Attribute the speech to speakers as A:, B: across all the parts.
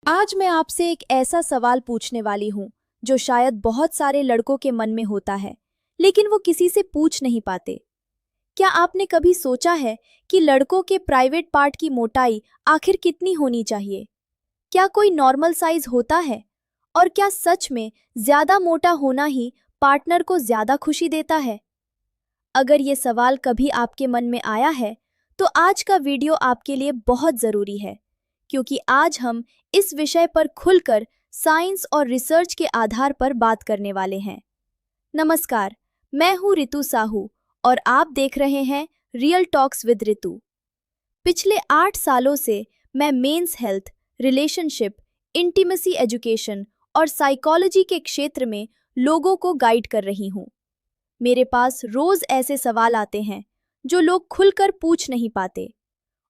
A: आज मैं आपसे एक ऐसा सवाल पूछने वाली हूँ जो शायद बहुत सारे लड़कों के मन में होता है, लेकिन वो किसी से पूछ नहीं पाते। क्या आपने कभी सोचा है कि लड़कों के प्राइवेट पार्ट की मोटाई आखिर कितनी होनी चाहिए? क्या कोई नॉर्मल साइज होता है? और क्या सच में ज्यादा मोटा होना ही पार्टनर को ज्यादा खुशी देता है? अगर ये सवाल कभी आपके मन में आया है, तो आज का वीडियो आपके लिए बहुत ज़रूरी है, क्योंकि आज हम इस विषय पर खुलकर साइंस और रिसर्च के आधार पर बात करने वाले हैं। नमस्कार, मैं हूँ रितु साहू और आप देख रहे हैं रियल टॉक्स विद रितु। पिछले 8 सालों से मैं men's health, relationship, intimacy education और साइकोलॉजी के क्षेत्र में लोगों को गाइड कर रही हूँ। मेरे पास रोज ऐसे सवाल आते हैं जो लोग खुलकर पूछ नहीं पाते,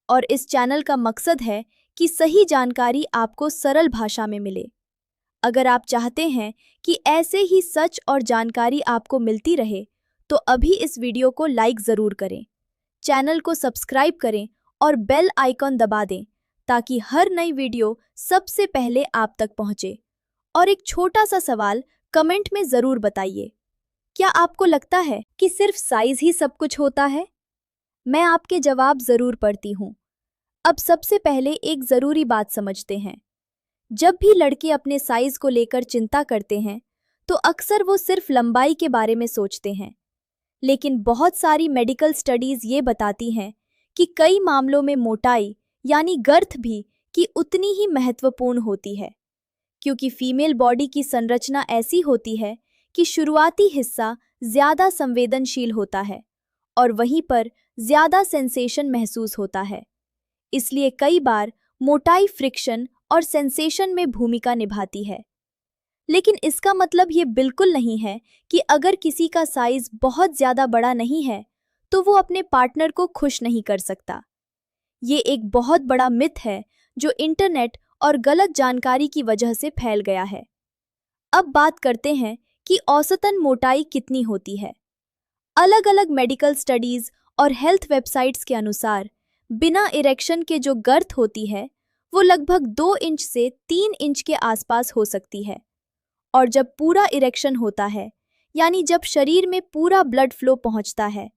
A: और इस चैनल का मकसद है कि सही जानकारी आपको सरल भाषा में मिले। अगर आप चाहते हैं कि ऐसे ही सच और जानकारी आपको मिलती रहे, तो अभी इस वीडियो को लाइक ज़रूर करें, चैनल को सब्सक्राइब करें और बेल आइकॉन दबा दें ताकि हर नई वीडियो सबसे पहले आप तक पहुंचे। और एक छोटा सा सवाल कमेंट में ज़रूर बताइए, क्या आपको लगता है कि सिर्फ साइज ही सब कुछ होता है? मैं आपके जवाब जरूर पढ़ती हूँ। अब सबसे पहले एक जरूरी बात समझते हैं। जब भी लड़के अपने साइज को लेकर चिंता करते हैं, तो अक्सर वो सिर्फ लंबाई के बारे में सोचते हैं। लेकिन बहुत सारी मेडिकल स्टडीज ये बताती हैं कि कई मामलों में मोटाई यानी गर्थ भी की उतनी ही महत्वपूर्ण होती है, क्योंकि फीमेल बॉडी की संरचना ऐसी होती है कि शुरुआती हिस्सा ज्यादा संवेदनशील होता है और वहीं पर ज्यादा सेंसेशन महसूस होता है। इसलिए कई बार मोटाई फ्रिक्शन और सेंसेशन में भूमिका निभाती है। लेकिन इसका मतलब ये बिल्कुल नहीं है कि अगर किसी का साइज बहुत ज्यादा बड़ा नहीं है तो वो अपने पार्टनर को खुश नहीं कर सकता। ये एक बहुत बड़ा मिथ है जो इंटरनेट और गलत जानकारी की वजह से फैल गया है। अब बात करते हैं कि औसतन मोटाई कितनी होती है। अलग अलग मेडिकल स्टडीज और हेल्थ वेबसाइट्स के अनुसार बिना इरेक्शन के जो गर्थ होती है वो लगभग 2 इंच से 3 इंच के आसपास हो सकती है, और जब पूरा इरेक्शन होता है यानी जब शरीर में पूरा ब्लड फ्लो पहुंचता है,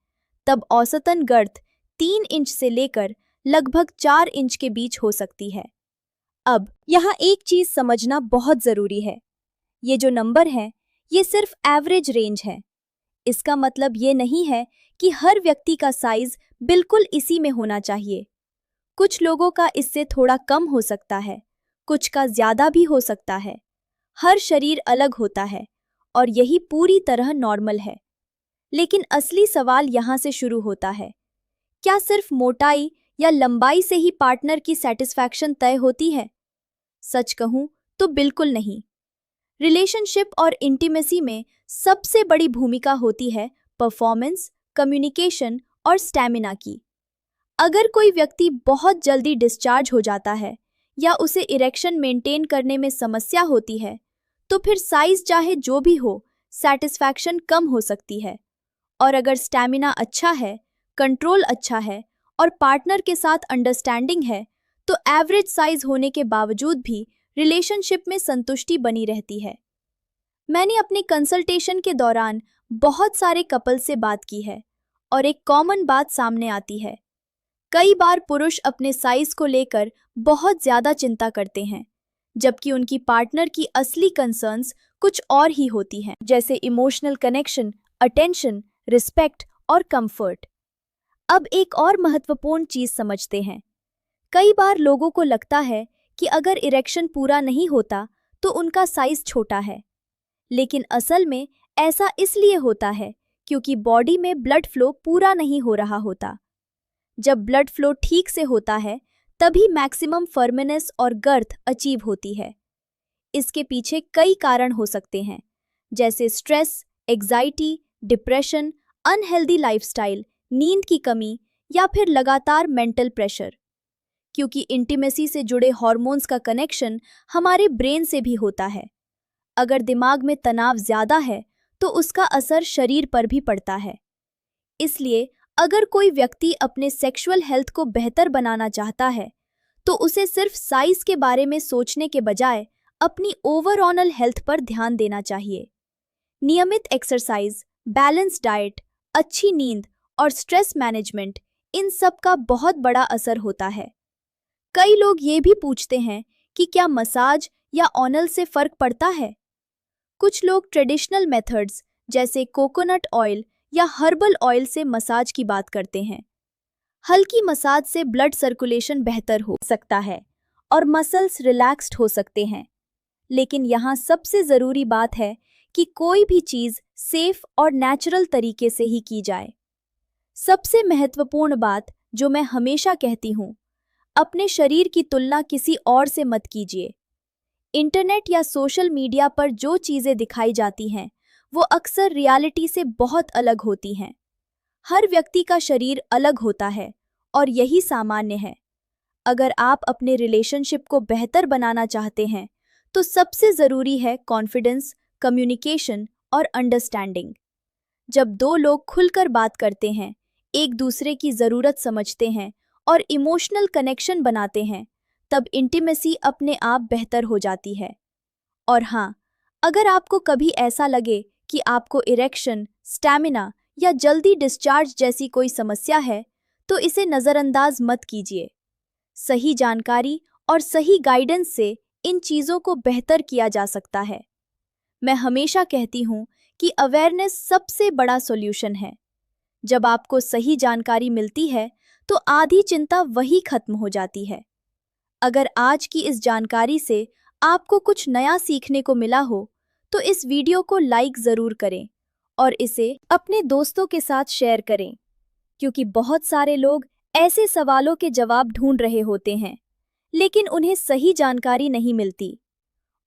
A: तब औसतन गर्थ 3 इंच से लेकर लगभग 4 इंच के बीच हो सकती है। अब यहाँ एक चीज समझना बहुत जरूरी है। ये जो नंबर है ये सिर्फ एवरेज रेंज है। इसका मतलब ये नहीं है कि हर व्यक्ति का साइज बिल्कुल इसी में होना चाहिए। कुछ लोगों का इससे थोड़ा कम हो सकता है, कुछ का ज्यादा भी हो सकता है। हर शरीर अलग होता है और यही पूरी तरह नॉर्मल है। लेकिन असली सवाल यहाँ से शुरू होता है, क्या सिर्फ मोटाई या लंबाई से ही पार्टनर की सेटिस्फैक्शन तय होती है? सच कहूँ तो बिल्कुल नहीं। रिलेशनशिप और इंटीमेसी में सबसे बड़ी भूमिका होती है परफॉर्मेंस, कम्युनिकेशन और स्टैमिना की। अगर कोई व्यक्ति बहुत जल्दी डिस्चार्ज हो जाता है या उसे इरेक्शन मेंटेन करने में समस्या होती है, तो फिर साइज चाहे जो भी हो, सैटिस्फैक्शन कम हो सकती है। और अगर स्टैमिना अच्छा है, कंट्रोल अच्छा है और पार्टनर के साथ अंडरस्टैंडिंग है, तो एवरेज साइज होने के बावजूद भी रिलेशनशिप में संतुष्टि बनी रहती है। मैंने अपने कंसल्टेशन के दौरान बहुत सारे कपल से बात की है और एक कॉमन बात सामने आती है। कई बार पुरुष अपने साइज को लेकर बहुत ज्यादा चिंता करते हैं, जबकि उनकी पार्टनर की असली कंसर्न्स कुछ और ही होती हैं, जैसे इमोशनल कनेक्शन, अटेंशन, रिस्पेक्ट और कंफर्ट। अब एक और महत्वपूर्ण चीज समझते हैं। कई बार लोगों को लगता है कि अगर इरेक्शन पूरा नहीं होता तो उनका साइज छोटा है, लेकिन असल में ऐसा इसलिए होता है क्योंकि बॉडी में ब्लड फ्लो पूरा नहीं हो रहा होता। जब ब्लड फ्लो ठीक से होता है तभी मैक्सिमम फर्मनेस और गर्थ अचीव होती है। इसके पीछे कई कारण हो सकते हैं, जैसे stress, anxiety, depression, unhealthy lifestyle, नींद की कमी या फिर लगातार मेंटल प्रेशर। क्योंकि इंटीमेसी से जुड़े हार्मोन्स का कनेक्शन हमारे ब्रेन से भी होता है। अगर दिमाग में तनाव ज्यादा है तो उसका असर शरीर पर भी पड़ता है। इसलिए अगर कोई व्यक्ति अपने सेक्सुअल हेल्थ को बेहतर बनाना चाहता है तो उसे सिर्फ साइज के बारे में सोचने के बजाय अपनी ओवरऑल हेल्थ पर ध्यान देना चाहिए। नियमित एक्सरसाइज, बैलेंस डाइट, अच्छी नींद और स्ट्रेस मैनेजमेंट, इन सब का बहुत बड़ा असर होता है। कई लोग ये भी पूछते हैं कि क्या मसाज या ऑनल से फर्क पड़ता है। कुछ लोग ट्रेडिशनल मेथड्स जैसे कोकोनट ऑयल या हर्बल ऑयल से मसाज की बात करते हैं। हल्की मसाज से ब्लड सर्कुलेशन बेहतर हो सकता है और मसल्स रिलैक्स्ड हो सकते हैं। लेकिन यहाँ सबसे ज़रूरी बात है कि कोई भी चीज़ सेफ और नेचुरल तरीके से ही की जाए। सबसे महत्वपूर्ण बात जो मैं हमेशा कहती हूँ, अपने शरीर की तुलना किसी और से मत कीजिए। इंटरनेट या सोशल मीडिया पर जो चीज़ें दिखाई जाती हैं वो अक्सर रियलिटी से बहुत अलग होती हैं। हर व्यक्ति का शरीर अलग होता है और यही सामान्य है। अगर आप अपने रिलेशनशिप को बेहतर बनाना चाहते हैं तो सबसे ज़रूरी है कॉन्फिडेंस, कम्युनिकेशन और अंडरस्टैंडिंग। जब दो लोग खुलकर बात करते हैं, एक दूसरे की ज़रूरत समझते हैं और इमोशनल कनेक्शन बनाते हैं, तब इंटीमेसी अपने आप बेहतर हो जाती है। और हाँ, अगर आपको कभी ऐसा लगे कि आपको इरेक्शन, स्टैमिना या जल्दी डिस्चार्ज जैसी कोई समस्या है, तो इसे नज़रअंदाज मत कीजिए। सही जानकारी और सही गाइडेंस से इन चीज़ों को बेहतर किया जा सकता है। मैं हमेशा कहती हूँ कि अवेयरनेस सबसे बड़ा सॉल्यूशन है। जब आपको सही जानकारी मिलती है तो आधी चिंता वही खत्म हो जाती है। अगर आज की इस जानकारी से आपको कुछ नया सीखने को मिला हो तो इस वीडियो को लाइक ज़रूर करें और इसे अपने दोस्तों के साथ शेयर करें, क्योंकि बहुत सारे लोग ऐसे सवालों के जवाब ढूंढ रहे होते हैं लेकिन उन्हें सही जानकारी नहीं मिलती।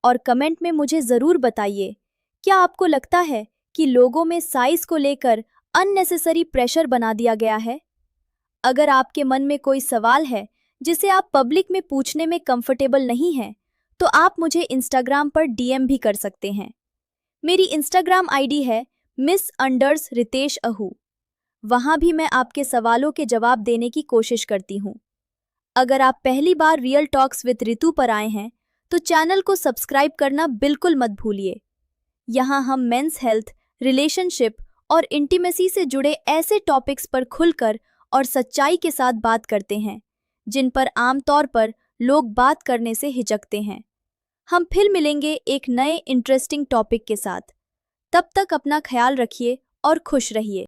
A: और कमेंट में मुझे ज़रूर बताइए, क्या आपको लगता है कि लोगों में साइज को लेकर अननेसेसरी प्रेशर बना दिया गया है? अगर आपके मन में कोई सवाल है जिसे आप पब्लिक में पूछने में कंफर्टेबल नहीं हैं, तो आप मुझे इंस्टाग्राम पर डीएम भी कर सकते हैं। मेरी इंस्टाग्राम आईडी है miss_रितेश आहू। वहाँ भी मैं आपके सवालों के जवाब देने की कोशिश करती हूँ। अगर आप पहली बार रियल टॉक्स विद रितु पर आए हैं तो चैनल को सब्सक्राइब करना बिल्कुल मत भूलिए। यहाँ हम मेंस हेल्थ, रिलेशनशिप और इंटीमेसी से जुड़े ऐसे टॉपिक्स पर खुलकर और सच्चाई के साथ बात करते हैं जिन पर आमतौर पर लोग बात करने से हिचकते हैं। हम फिर मिलेंगे एक नए इंटरेस्टिंग टॉपिक के साथ। तब तक अपना ख्याल रखिए और खुश रहिए।